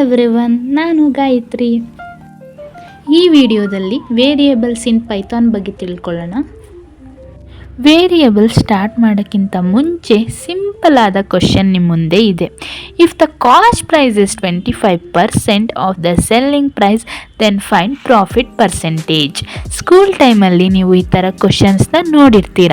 Everyone, ನಾನು ಗಾಯತ್ರಿ. ಈ ವಿಡಿಯೋದಲ್ಲಿ ವೇರಿಯೇಬಲ್ಸ್ ಇನ್ ಪೈಥಾನ್ ಬಗ್ಗೆ ತಿಳ್ಕೊಳ್ಳೋಣ. ವೇರಿಯೇಬಲ್ ಸ್ಟಾರ್ಟ್ ಮಾಡೋಕ್ಕಿಂತ ಮುಂಚೆ ಸಿಂಪಲ್ ಆದ ಕ್ವಶನ್ ನಿಮ್ಮ ಮುಂದೆ ಇದೆ. If the cost price is 25% of the selling price then find profit percentage. School ಟೈಮಲ್ಲಿ ನೀವು ಈ ಥರ ಕ್ವಶನ್ಸ್ನ ನೋಡಿರ್ತೀರ.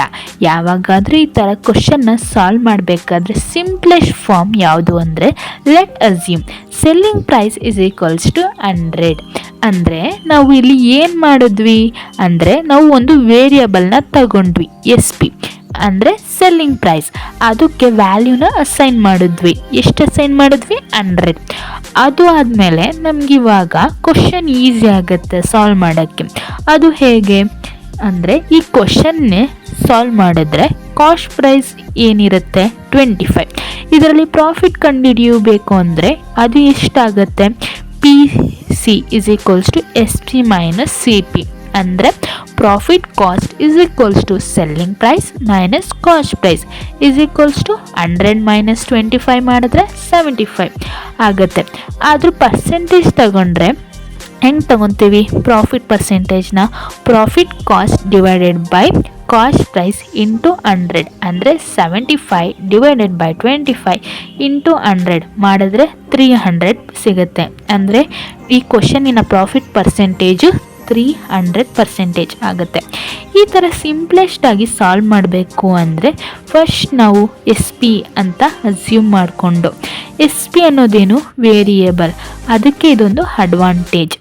ಯಾವಾಗಾದರೂ ಈ ಥರ ಕ್ವಶನ್ನ ಸಾಲ್ವ್ ಮಾಡಬೇಕಾದ್ರೆ ಸಿಂಪ್ಲೆಸ್ಟ್ ಫಾರ್ಮ್ ಯಾವುದು ಅಂದರೆ let assume selling price is equals to 100. ಅಂದರೆ ನಾವು ಇಲ್ಲಿ ಏನು ಮಾಡಿದ್ವಿ ಅಂದರೆ ನಾವು ಒಂದು ವೇರಿಯಬಲ್ನ ತಗೊಂಡ್ವಿ, SP ಅಂದರೆ ಸೆಲ್ಲಿಂಗ್ ಪ್ರೈಸ್. ಅದಕ್ಕೆ ವ್ಯಾಲ್ಯೂನ ಅಸೈನ್ ಮಾಡಿದ್ವಿ. ಎಷ್ಟು ಅಸೈನ್ ಮಾಡಿದ್ವಿ? 100. ಅದು ಆದಮೇಲೆ ನಮಗಿವಾಗ ಕ್ವಶನ್ ಈಸಿ ಆಗುತ್ತೆ ಸಾಲ್ವ್ ಮಾಡೋಕ್ಕೆ. ಅದು ಹೇಗೆ ಅಂದರೆ ಈ ಕ್ವಶನ್ನೇ ಸಾಲ್ವ್ ಮಾಡಿದ್ರೆ ಕಾಸ್ಟ್ ಪ್ರೈಸ್ ಏನಿರುತ್ತೆ 25. ಇದರಲ್ಲಿ ಪ್ರಾಫಿಟ್ ಕಂಡುಹಿಡಿಯಬೇಕು ಅಂದರೆ ಅದು ಎಷ್ಟಾಗುತ್ತೆ? PC is equals to SP minus CP. ಅಂದರೆ profit cost is equals to selling price minus cost price is equals to 100 minus 25 ಮಾಡಿದ್ರೆ 75 ಆಗುತ್ತೆ. ಆದರೂ ಪರ್ಸೆಂಟೇಜ್ ತಗೊಂಡ್ರೆ ಹೆಂಗೆ ತಗೊತೀವಿ? ಪ್ರಾಫಿಟ್ ಪರ್ಸೆಂಟೇಜ್ನ profit cost divided by cost price into 100 ಅಂದರೆ 75 ಡಿವೈಡೆಡ್ ಬೈ 25 ಇಂಟು 100 ಮಾಡಿದ್ರೆ 300 ಸಿಗುತ್ತೆ. ಅಂದರೆ ಈ ಕ್ವಶನಿನ ಪ್ರಾಫಿಟ್ ಪರ್ಸೆಂಟೇಜು 300% ಆಗುತ್ತೆ. ಈ ಥರ ಸಿಂಪ್ಲೆಸ್ಟಾಗಿ ಸಾಲ್ವ್ ಮಾಡಬೇಕು ಅಂದರೆ ಫಸ್ಟ್ ನಾವು SP ಅಂತ ಅಸ್ಯೂಮ್ ಮಾಡಿಕೊಂಡು, SP ಅನ್ನೋದೇನು? ವೇರಿಯೇಬಲ್. ಅದಕ್ಕೆ ಇದೊಂದು advantage.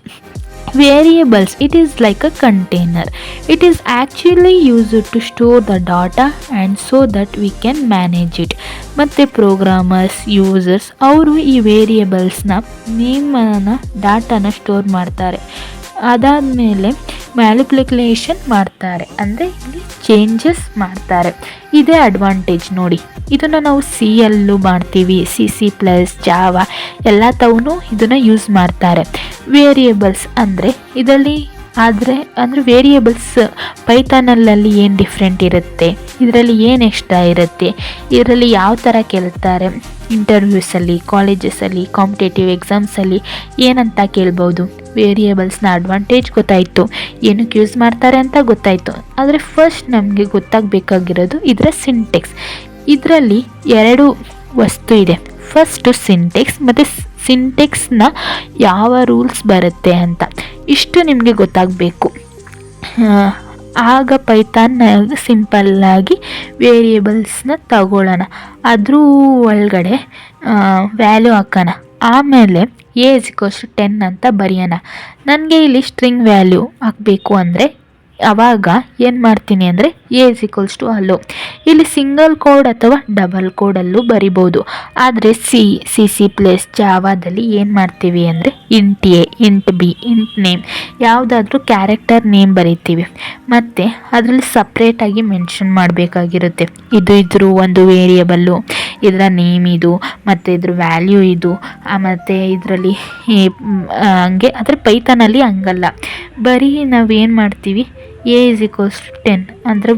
Variables, it is like a container. It is actually used to store the data and so that we can manage it. ಮತ್ತು ಪ್ರೋಗ್ರಾಮರ್ಸ್, ಯೂಸರ್ಸ್ ಅವರು ಈ ವೇರಿಯೇಬಲ್ಸ್ನ ನೇಮನ್ನು ಡಾಟಾನ ಸ್ಟೋರ್ ಮಾಡ್ತಾರೆ. ಅದಾದಮೇಲೆ ಮ್ಯಾನಿಪ್ಯುಲೇಷನ್ ಮಾಡ್ತಾರೆ, ಅಂದರೆ ಇಲ್ಲಿ ಚೇಂಜಸ್ ಮಾಡ್ತಾರೆ. ಇದೇ ಅಡ್ವಾಂಟೇಜ್ ನೋಡಿ. ಇದನ್ನು ನಾವು Cಯಲ್ಲೂ ಮಾಡ್ತೀವಿ, C++, ಜಾವಾ ಎಲ್ಲ ತವೂ ಇದನ್ನು ಯೂಸ್ ಮಾಡ್ತಾರೆ. ವೇರಿಯೇಬಲ್ಸ್ ಅಂದರೆ ಇದರಲ್ಲಿ ಅಂದರೆ ವೇರಿಯೇಬಲ್ಸ್ ಪೈಥಾನಲ್ಲಿ ಏನು ಡಿಫ್ರೆಂಟ್ ಇರುತ್ತೆ, ಇದರಲ್ಲಿ ಏನು ಎಕ್ಸ್ಟ್ರಾ ಇರುತ್ತೆ, ಇದರಲ್ಲಿ ಯಾವ ಥರ ಕೇಳ್ತಾರೆ, ಇಂಟರ್ವ್ಯೂಸಲ್ಲಿ, ಕಾಲೇಜಸಲ್ಲಿ, ಕಾಂಪಿಟೇಟಿವ್ ಎಕ್ಸಾಮ್ಸಲ್ಲಿ ಏನಂತ ಕೇಳ್ಬೋದು. ವೇರಿಯೇಬಲ್ಸ್ನ ಅಡ್ವಾಂಟೇಜ್ ಗೊತ್ತಾಯಿತು, ಏನಕ್ಕೆ ಯೂಸ್ ಮಾಡ್ತಾರೆ ಅಂತ ಗೊತ್ತಾಯಿತು. ಆದರೆ ಫಸ್ಟ್ ನಮಗೆ ಗೊತ್ತಾಗಬೇಕಾಗಿರೋದು ಇದರ ಸಿಂಟೆಕ್ಸ್. ಇದರಲ್ಲಿ 2 ವಸ್ತು ಇದೆ. ಫಸ್ಟು ಸಿಂಟೆಕ್ಸ್ ಮತ್ತು ಸಿಂಟೆಕ್ಸ್ನ ಯಾವ ರೂಲ್ಸ್ ಬರುತ್ತೆ ಅಂತ ಇಷ್ಟು ನಿಮಗೆ ಗೊತ್ತಾಗಬೇಕು. ಆಗ ಪೈಥಾನ್ನಾಗ ಸಿಂಪಲ್ಲಾಗಿ ವೇರಿಯೇಬಲ್ಸ್ನ ತಗೊಳ್ಳೋಣ, ಅದ್ರ ಒಳಗಡೆ ವ್ಯಾಲ್ಯೂ ಹಾಕೋಣ. ಆಮೇಲೆ A = 10 ಅಂತ ಬರೆಯೋಣ. ನನಗೆ ಇಲ್ಲಿ ಸ್ಟ್ರಿಂಗ್ ವ್ಯಾಲ್ಯೂ ಹಾಕಬೇಕು ಅಂದರೆ ಆವಾಗ ಏನು ಮಾಡ್ತೀನಿ ಅಂದರೆ A = ಹಲೋ. ಇಲ್ಲಿ ಸಿಂಗಲ್ ಕೋಡ್ ಅಥವಾ ಡಬಲ್ ಕೋಡಲ್ಲೂ ಬರಿಬೋದು. ಆದರೆ C++, ಜಾವಾದಲ್ಲಿ ಏನು ಮಾಡ್ತೀವಿ ಅಂದರೆ int A, int B, int name ಯಾವುದಾದ್ರೂ ಕ್ಯಾರೆಕ್ಟರ್ ನೇಮ್ ಬರಿತೀವಿ. ಮತ್ತು ಅದರಲ್ಲಿ ಸಪ್ರೇಟಾಗಿ ಮೆನ್ಷನ್ ಮಾಡಬೇಕಾಗಿರುತ್ತೆ. ಇದ್ರ ಒಂದು ವೇರಿಯಬಲ್ಲು, ಇದರ ನೇಮ್ ಇದು, ಮತ್ತು ಇದ್ರ ವ್ಯಾಲ್ಯೂ ಇದು, ಮತ್ತು ಇದರಲ್ಲಿ ಹಂಗೆ. ಆದರೆ ಪೈಥಾನಲ್ಲಿ ಹಂಗಲ್ಲ. ಬರೀ ನಾವೇನು ಮಾಡ್ತೀವಿ, A = 10 ಅಂದರೆ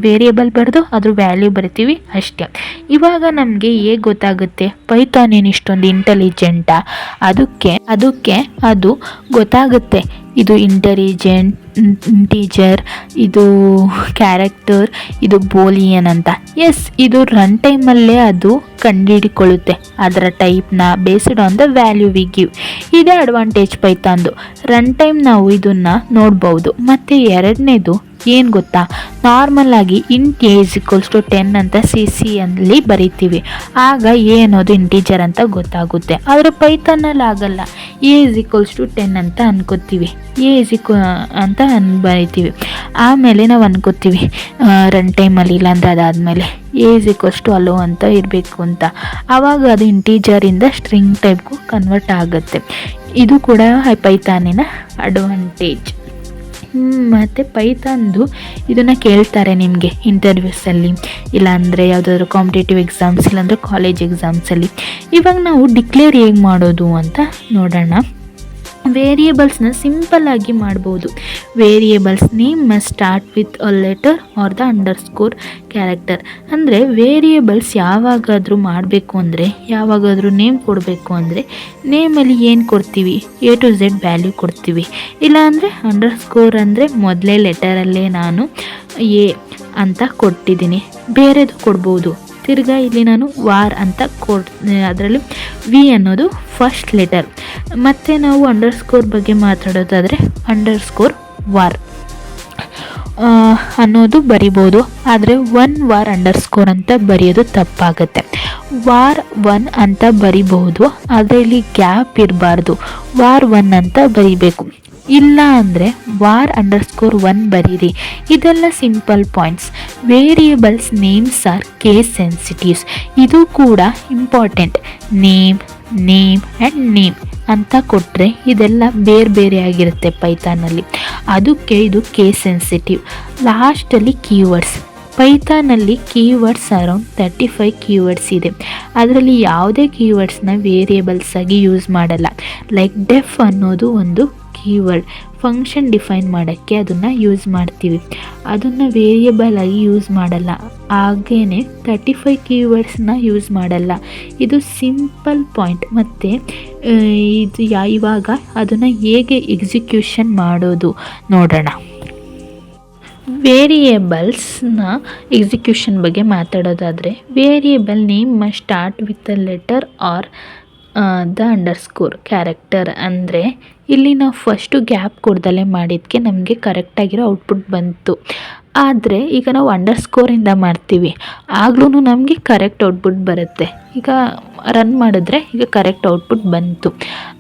ವೇರಿಯಬಲ್ ಬರೆದು ಅದ್ರ ವ್ಯಾಲ್ಯೂ ಬರಿತೀವಿ ಅಷ್ಟೇ. ಇವಾಗ ನಮಗೆ ಹೇಗೆ ಗೊತ್ತಾಗುತ್ತೆ ಪೈಥಾನ್ ಏನು ಇಷ್ಟೊಂದು ಇಂಟೆಲಿಜೆಂಟಾ? ಅದಕ್ಕೆ ಅದು ಗೊತ್ತಾಗುತ್ತೆ. ಇದು ಇಂಟೀಜರ್, ಇದು ಕ್ಯಾರೆಕ್ಟರ್, ಇದು ಬೂಲಿಯನ್ ಅಂತ. ಇದು ರನ್ ಟೈಮಲ್ಲೇ ಅದು ಕಂಡುಹಿಡಿಕೊಳ್ಳುತ್ತೆ ಅದರ ಟೈಪ್ನ based on the value we give. ಇದೇ ಅಡ್ವಾಂಟೇಜ್ ಪೈಥಾನ್ದು. ರನ್ ಟೈಮ್ ನಾವು ಇದನ್ನು ನೋಡ್ಬೋದು. ಮತ್ತು ಎರಡನೇದು ಏನು ಗೊತ್ತಾ, ನಾರ್ಮಲ್ ಆಗಿ ಇಂಟ್ A = 10 ಅಂತ Cಯಲ್ಲಿ ಬರಿತೀವಿ. ಆಗ A ಅನ್ನೋದು ಇಂಟೀಜರ್ ಅಂತ ಗೊತ್ತಾಗುತ್ತೆ. ಆದರೆ ಪೈಥಾನಲ್ಲಿ ಆಗಲ್ಲ. A = 10 ಅಂತ ಅನ್ಕೋತೀವಿ, ಅಂತ ಬರಿತೀವಿ. ಆಮೇಲೆ ನಾವು ಅನ್ಕೋತೀವಿ ರನ್ ಟೈಮಲ್ಲಿ, ಇಲ್ಲಾಂದರೆ ಅದಾದಮೇಲೆ A = ಹಲೋ ಅಂತ ಇರಬೇಕು ಅಂತ. ಆವಾಗ ಅದು ಇಂಟೀಜರಿಂದ ಸ್ಟ್ರಿಂಗ್ ಟೈಪ್ಗೂ ಕನ್ವರ್ಟ್ ಆಗುತ್ತೆ. ಇದು ಕೂಡ ಪೈಥಾನಿನ ಅಡ್ವಾಂಟೇಜ್. ಮತ್ತು ಪೈಥಾನ್ದು ಇದನ್ನು ಕೇಳ್ತಾರೆ ನಿಮಗೆ ಇಂಟರ್ವ್ಯೂಸಲ್ಲಿ, ಇಲ್ಲಾಂದರೆ ಯಾವುದಾದ್ರೂ ಕಾಂಪಿಟೇಟಿವ್ ಎಕ್ಸಾಮ್ಸ್, ಇಲ್ಲಾಂದರೆ ಕಾಲೇಜ್ ಎಕ್ಸಾಮ್ಸಲ್ಲಿ. ಇವಾಗ ನಾವು ಡಿಕ್ಲೇರ್ ಹೇಗೆ ಮಾಡೋದು ಅಂತ ನೋಡೋಣ. ವೇರಿಯೇಬಲ್ಸ್ನ ಸಿಂಪಲ್ಲಾಗಿ ಮಾಡ್ಬೋದು. Variables name must start with a letter or the underscore character. ಅಂದರೆ ವೇರಿಯೇಬಲ್ಸ್ ಯಾವಾಗಾದರೂ ಮಾಡಬೇಕು ಅಂದರೆ, ಯಾವಾಗಾದರೂ ನೇಮ್ ಕೊಡಬೇಕು ಅಂದರೆ ನೇಮಲ್ಲಿ ಏನು ಕೊಡ್ತೀವಿ, A to Z ವ್ಯಾಲ್ಯೂ ಕೊಡ್ತೀವಿ. ಇಲ್ಲಾಂದರೆ ಅಂಡರ್ಸ್ಕೋರ್ ಅಂದರೆ ಮೊದಲೇ ಲೆಟರಲ್ಲೇ ನಾನು A ಅಂತ ಕೊಟ್ಟಿದ್ದೀನಿ, ಬೇರೆದು ಕೊಡ್ಬೋದು. ತಿರ್ಗಾ ಇಲ್ಲಿ ನಾನು ವಾರ್ ಅಂತ ಅದರಲ್ಲಿ ವಿ ಅನ್ನೋದು ಫಸ್ಟ್ ಲೆಟರ್. ಮತ್ತು ನಾವು ಅಂಡರ್ಸ್ಕೋರ್ ಬಗ್ಗೆ ಮಾತಾಡೋದಾದರೆ ಅಂಡರ್ಸ್ಕೋರ್ ವಾರ್ ಅನ್ನೋದು ಬರಿಬೋದು. ಆದರೆ ವಾರ್ ಅಂಡರ್ಸ್ಕೋರ್ ಅಂತ ಬರೆಯೋದು ತಪ್ಪಾಗುತ್ತೆ. ವಾರ್ 1 ಅಂತ ಬರಿಬಹುದು, ಆದರೆ ಇಲ್ಲಿ ಗ್ಯಾಪ್ ಇರಬಾರ್ದು, ವಾರ್ 1 ಅಂತ ಬರಿಬೇಕು. ಇಲ್ಲ ಅಂದರೆ ವಾರ್ ಅಂಡರ್ಸ್ಕೋರ್ 1 ಬರೀರಿ. ಇದೆಲ್ಲ simple points. Variables names are case sensitives. ಇದು ಕೂಡ ಇಂಪಾರ್ಟೆಂಟ್. ನೇಮ್ ಆ್ಯಂಡ್ ನೇಮ್ ಅಂತ ಕೊಟ್ಟರೆ ಇದೆಲ್ಲ ಬೇರೆ ಬೇರೆ ಆಗಿರುತ್ತೆ ಪೈಥಾನಲ್ಲಿ, ಅದಕ್ಕೆ ಇದು ಕೇಸ್ ಸೆನ್ಸಿಟಿವ್. ಲಾಸ್ಟಲ್ಲಿ ಕೀವರ್ಡ್ಸ್. ಪೈಥಾನಲ್ಲಿ ಕೀವರ್ಡ್ಸ್ ಅರೌಂಡ್ 35 ಕೀವರ್ಡ್ಸ್ ಇದೆ. ಅದರಲ್ಲಿ ಯಾವುದೇ ಕೀವರ್ಡ್ಸ್ನ ವೇರಿಯೇಬಲ್ಸ್ ಆಗಿ ಯೂಸ್ ಮಾಡಲ್ಲ. ಲೈಕ್ ಡೆಫ್ ಅನ್ನೋದು ಒಂದು ಕೀವರ್ಡ್, ಫಂಕ್ಷನ್ ಡಿಫೈನ್ ಮಾಡೋಕ್ಕೆ ಅದನ್ನು ಯೂಸ್ ಮಾಡ್ತೀವಿ, ಅದನ್ನು ವೇರಿಯೇಬಲ್ ಆಗಿ ಯೂಸ್ ಮಾಡಲ್ಲ. ಹಾಗೇ 35 ಕೀವರ್ಡ್ಸ್ನ ಯೂಸ್ ಮಾಡಲ್ಲ. ಇದು ಸಿಂಪಲ್ ಪಾಯಿಂಟ್. ಮತ್ತು ಇದು ಇವಾಗ ಅದನ್ನು ಹೇಗೆ ಎಕ್ಸಿಕ್ಯೂಷನ್ ಮಾಡೋದು ನೋಡೋಣ. ವೇರಿಯೇಬಲ್ಸ್ನ ಎಕ್ಸಿಕ್ಯೂಷನ್ ಬಗ್ಗೆ ಮಾತಾಡೋದಾದರೆ, variable name must start with a letter or the underscore character. ಅಂದರೆ ಇಲ್ಲಿ ನಾವು ಫಸ್ಟು ಗ್ಯಾಪ್ ಕೊಡ್ದಲೇ ಮಾಡಿದ್ದಕ್ಕೆ ನಮಗೆ ಕರೆಕ್ಟಾಗಿರೋ ಔಟ್ಪುಟ್ ಬಂತು. ಆದರೆ ಈಗ ನಾವು ಅಂಡರ್ಸ್ಕೋರಿಂದ ಮಾಡ್ತೀವಿ, ಆಗ್ಲೂ ನಮಗೆ ಕರೆಕ್ಟ್ ಔಟ್ಪುಟ್ ಬರುತ್ತೆ. ಈಗ ರನ್ ಮಾಡಿದ್ರೆ ಈಗ ಕರೆಕ್ಟ್ ಔಟ್ಪುಟ್ ಬಂತು.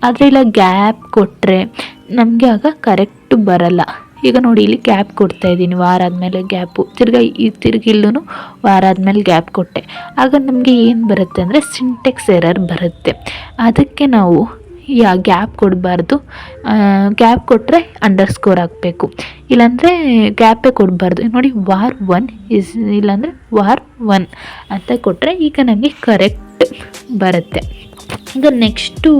ಆದರೆ ಇಲ್ಲ ಗ್ಯಾಪ್ ಕೊಟ್ಟರೆ ನಮಗೆ ಆಗ ಕರೆಕ್ಟು ಬರಲ್ಲ. ಈಗ ನೋಡಿ, ಇಲ್ಲಿ ಗ್ಯಾಪ್ ಕೊಡ್ತಾಯಿದ್ದೀನಿ, ವಾರ ಆದಮೇಲೆ ಗ್ಯಾಪು, ತಿರ್ಗಿಲ್ಲೂ ವಾರ ಆದಮೇಲೆ ಗ್ಯಾಪ್ ಕೊಟ್ಟೆ. ಆಗ ನಮಗೆ ಏನು ಬರುತ್ತೆ ಅಂದರೆ ಸಿಂಟೆಕ್ಸ್ ಎರರ್ ಬರುತ್ತೆ. ಅದಕ್ಕೆ ನಾವು ಗ್ಯಾಪ್ ಕೊಡಬಾರ್ದು. ಗ್ಯಾಪ್ ಕೊಟ್ಟರೆ ಅಂಡರ್ಸ್ಕೋರ್ ಹಾಕಬೇಕು, ಇಲ್ಲಾಂದರೆ ಗ್ಯಾಪೇ ಕೊಡಬಾರ್ದು. ನೋಡಿ, ವಾರ್ 1 ಇಲ್ಲಾಂದರೆ ವಾರ್ 1 ಅಂತ ಕೊಟ್ಟರೆ ಈಗ ನಮಗೆ ಕರೆಕ್ಟ್ ಬರುತ್ತೆ. ಈಗ ನೆಕ್ಸ್ಟು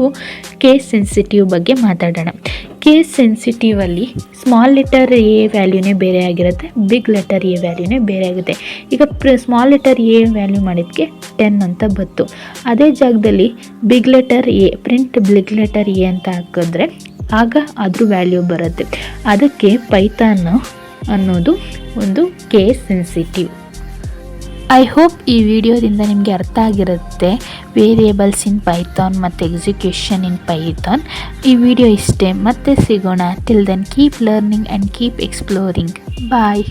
ಕೇಸ್ ಸೆನ್ಸಿಟಿವ್ ಬಗ್ಗೆ ಮಾತಾಡೋಣ. ಕೇಸ್ ಸೆನ್ಸಿಟಿವಲ್ಲಿ ಸ್ಮಾಲ್ ಲೆಟರ್ ಎ ವ್ಯಾಲ್ಯೂನೇ ಬೇರೆ ಆಗಿರುತ್ತೆ, ಬಿಗ್ ಲೆಟರ್ ಎ ವ್ಯಾಲ್ಯೂನೇ ಬೇರೆ ಆಗುತ್ತೆ. ಈಗ ಸ್ಮಾಲ್ ಲೆಟರ್ ಎ ವ್ಯಾಲ್ಯೂ ಮಾಡಿದ್ದಕ್ಕೆ 10 ಅಂತ ಬಂತು. ಅದೇ ಜಾಗದಲ್ಲಿ big letter A, print big letter A ಅಂತ ಹಾಕಿದ್ರೆ ಆಗ ಅದ್ರ ವ್ಯಾಲ್ಯೂ ಬರುತ್ತೆ. ಅದಕ್ಕೆ ಪೈಥಾನ್ ಅನ್ನೋದು ಒಂದು ಕೇಸ್ ಸೆನ್ಸಿಟಿವ್. ಐ ಹೋಪ್ ಈ ವಿಡಿಯೋದಿಂದ ನಿಮಗೆ ಅರ್ಥ ಆಗಿರುತ್ತೆ ವೇರಿಯೇಬಲ್ಸ್ ಇನ್ ಪೈಥಾನ್ ಮತ್ತು ಎಕ್ಸಿಕ್ಯೂಷನ್ ಇನ್ ಪೈಥಾನ್. ಈ ವಿಡಿಯೋ ಇಷ್ಟೇ, ಮತ್ತೆ ಸಿಗೋಣ. Till then keep learning and keep exploring. Bye.